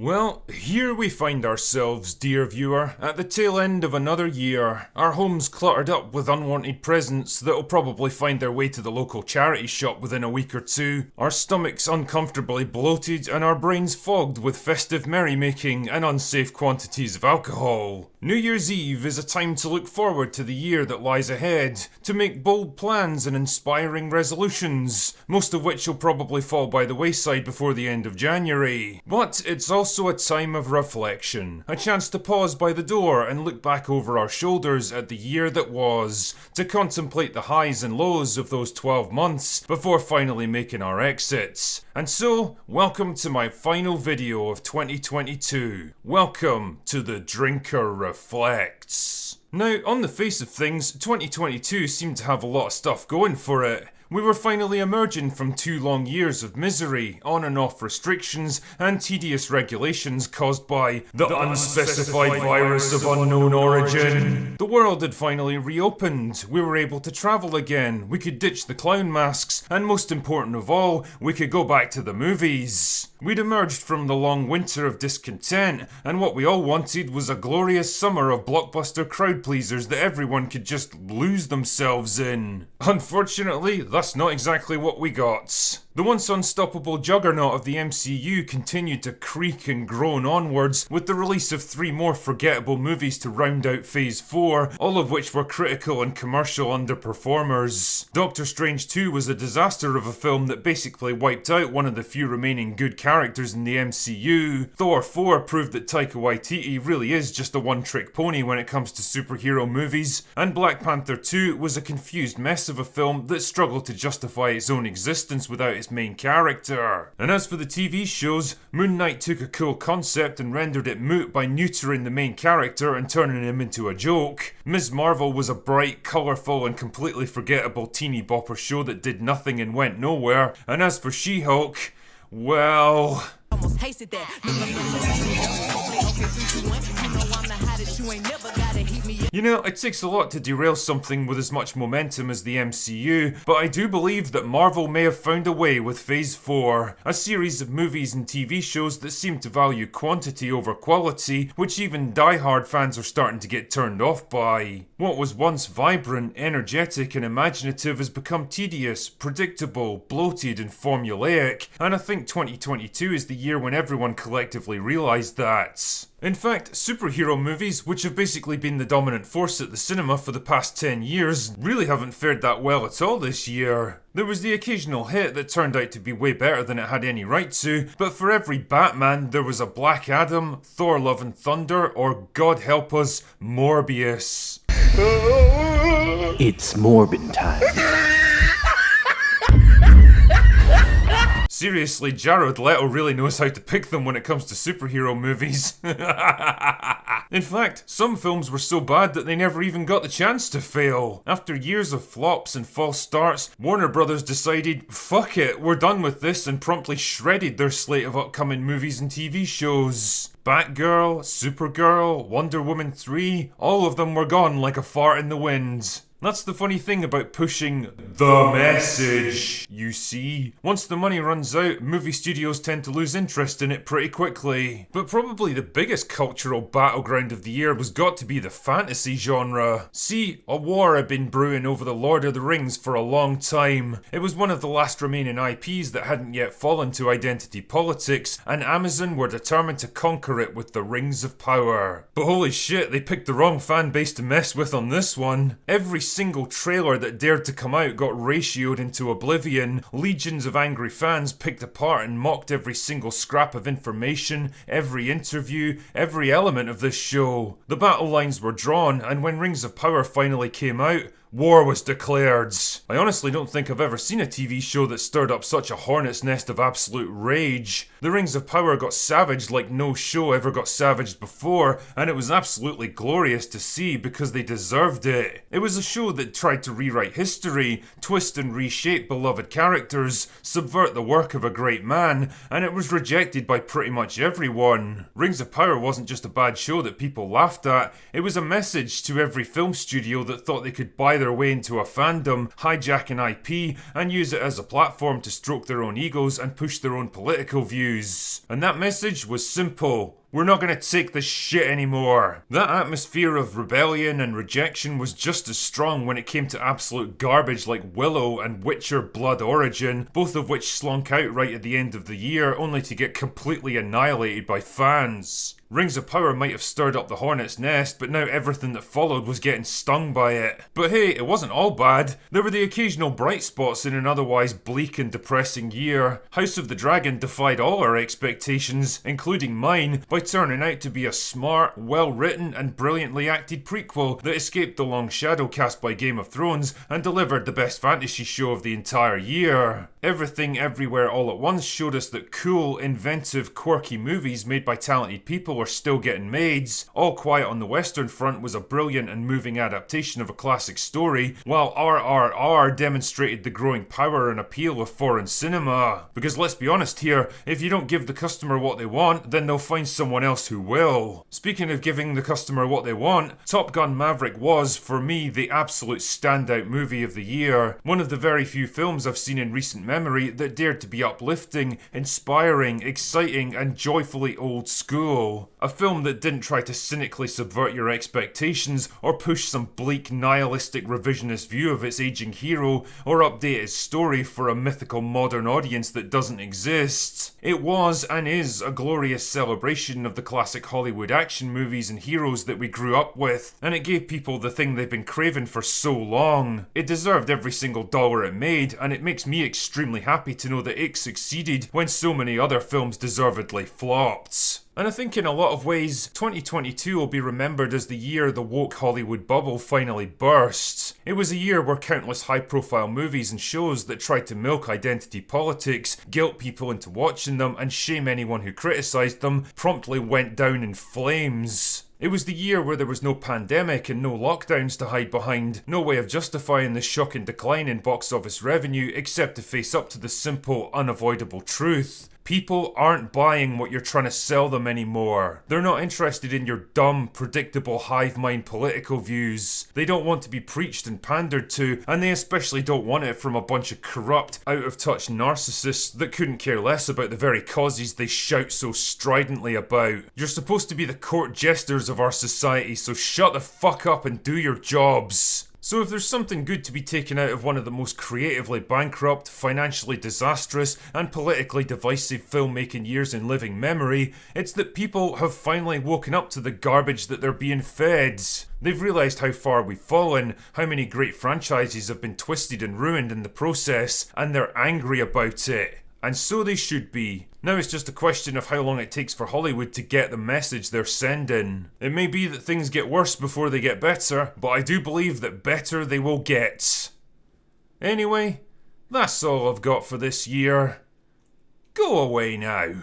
Well, here we find ourselves, dear viewer, at the tail end of another year. Our homes cluttered up with unwanted presents that'll probably find their way to the local charity shop within a week or two. Our stomachs uncomfortably bloated and our brains fogged with festive merrymaking and unsafe quantities of alcohol. New Year's Eve is a time to look forward to the year that lies ahead, to make bold plans and inspiring resolutions, most of which will probably fall by the wayside before the end of January. But it's also a time of reflection, a chance to pause by the door and look back over our shoulders at the year that was, to contemplate the highs and lows of those 12 months before finally making our exits. And so, welcome to my final video of 2022. Welcome to The Drinker Reflects. Now, on the face of things, 2022 seemed to have a lot of stuff going for it. We were finally emerging from 2 long years of misery, on and off restrictions, and tedious regulations caused by the unspecified virus of unknown origin. The world had finally reopened, we were able to travel again, we could ditch the clown masks, and most important of all, we could go back to the movies. We'd emerged from the long winter of discontent, and what we all wanted was a glorious summer of blockbuster crowd pleasers that everyone could just lose themselves in. Unfortunately, that's not exactly what we got. The once unstoppable juggernaut of the MCU continued to creak and groan onwards, with the release of 3 more forgettable movies to round out Phase 4, all of which were critical and commercial underperformers. Doctor Strange 2 was a disaster of a film that basically wiped out one of the few remaining good characters in the MCU. Thor 4 proved that Taika Waititi really is just a one-trick pony when it comes to superhero movies, and Black Panther 2 was a confused mess of a film that struggled to justify its own existence without its main character. And as for the TV shows, Moon Knight took a cool concept and rendered it moot by neutering the main character and turning him into a joke. Ms. Marvel was a bright, colourful and completely forgettable teeny bopper show that did nothing and went nowhere. And as for She-Hulk, well... You know, it takes a lot to derail something with as much momentum as the MCU, but I do believe that Marvel may have found a way with Phase 4, a series of movies and TV shows that seem to value quantity over quality, which even die-hard fans are starting to get turned off by. What was once vibrant, energetic and imaginative has become tedious, predictable, bloated and formulaic, and I think 2022 is the year when everyone collectively realised that. In fact, superhero movies, which have basically been the dominant force at the cinema for the past 10 years, really haven't fared that well at all this year. There was the occasional hit that turned out to be way better than it had any right to, but for every Batman there was a Black Adam, Thor Love and Thunder, or God help us, Morbius. It's Morbin time. Seriously, Jared Leto really knows how to pick them when it comes to superhero movies. In fact, some films were so bad that they never even got the chance to fail. After years of flops and false starts, Warner Brothers decided, fuck it, we're done with this, and promptly shredded their slate of upcoming movies and TV shows. Batgirl, Supergirl, Wonder Woman 3, all of them were gone like a fart in the wind. That's the funny thing about pushing the message, you see. Once the money runs out, movie studios tend to lose interest in it pretty quickly. But probably the biggest cultural battleground of the year was got to be the fantasy genre. See, a war had been brewing over the Lord of the Rings for a long time. It was one of the last remaining IPs that hadn't yet fallen to identity politics, and Amazon were determined to conquer it with the Rings of Power. But holy shit, they picked the wrong fan base to mess with on this one. Every single trailer that dared to come out got ratioed into oblivion. Legions of angry fans picked apart and mocked every single scrap of information, every interview, every element of this show. The battle lines were drawn, and when Rings of Power finally came out, war was declared. I honestly don't think I've ever seen a TV show that stirred up such a hornet's nest of absolute rage. The Rings of Power got savaged like no show ever got savaged before, and it was absolutely glorious to see because they deserved it. It was a show that tried to rewrite history, twist and reshape beloved characters, subvert the work of a great man, and it was rejected by pretty much everyone. Rings of Power wasn't just a bad show that people laughed at, it was a message to every film studio that thought they could buy their way into a fandom, hijack an IP, and use it as a platform to stroke their own egos and push their own political views. And that message was simple. We're not gonna take this shit anymore. That atmosphere of rebellion and rejection was just as strong when it came to absolute garbage like Willow and Witcher Blood Origin, both of which slunk out right at the end of the year, only to get completely annihilated by fans. Rings of Power might have stirred up the hornet's nest, but now everything that followed was getting stung by it. But hey, it wasn't all bad. There were the occasional bright spots in an otherwise bleak and depressing year. House of the Dragon defied all our expectations, including mine, by turning out to be a smart, well-written and brilliantly acted prequel that escaped the long shadow cast by Game of Thrones and delivered the best fantasy show of the entire year. Everything Everywhere All at Once showed us that cool, inventive, quirky movies made by talented people were still getting made. All Quiet on the Western Front was a brilliant and moving adaptation of a classic story, while RRR demonstrated the growing power and appeal of foreign cinema. Because let's be honest here, if you don't give the customer what they want, then they'll find someone else who will. Speaking of giving the customer what they want, Top Gun Maverick was, for me, the absolute standout movie of the year. One of the very few films I've seen in recent memory that dared to be uplifting, inspiring, exciting, and joyfully old school. A film that didn't try to cynically subvert your expectations or push some bleak nihilistic revisionist view of its aging hero or update its story for a mythical modern audience that doesn't exist. It was and is a glorious celebration of the classic Hollywood action movies and heroes that we grew up with, and it gave people the thing they've been craving for so long. It deserved every single dollar it made, and it makes me extremely happy to know that it succeeded when so many other films deservedly flopped. And I think in a lot of ways, 2022 will be remembered as the year the woke Hollywood bubble finally burst. It was a year where countless high-profile movies and shows that tried to milk identity politics, guilt people into watching them, and shame anyone who criticised them, promptly went down in flames. It was the year where there was no pandemic and no lockdowns to hide behind, no way of justifying the shocking decline in box office revenue except to face up to the simple, unavoidable truth. People aren't buying what you're trying to sell them anymore. They're not interested in your dumb, predictable hive mind political views. They don't want to be preached and pandered to, and they especially don't want it from a bunch of corrupt, out-of-touch narcissists that couldn't care less about the very causes they shout so stridently about. You're supposed to be the court jesters of our society, so shut the fuck up and do your jobs. So if there's something good to be taken out of one of the most creatively bankrupt, financially disastrous, and politically divisive filmmaking years in living memory, it's that people have finally woken up to the garbage that they're being fed. They've realised how far we've fallen, how many great franchises have been twisted and ruined in the process, and they're angry about it. And so they should be. Now it's just a question of how long it takes for Hollywood to get the message they're sending. It may be that things get worse before they get better, but I do believe that better they will get. Anyway, that's all I've got for this year. Go away now.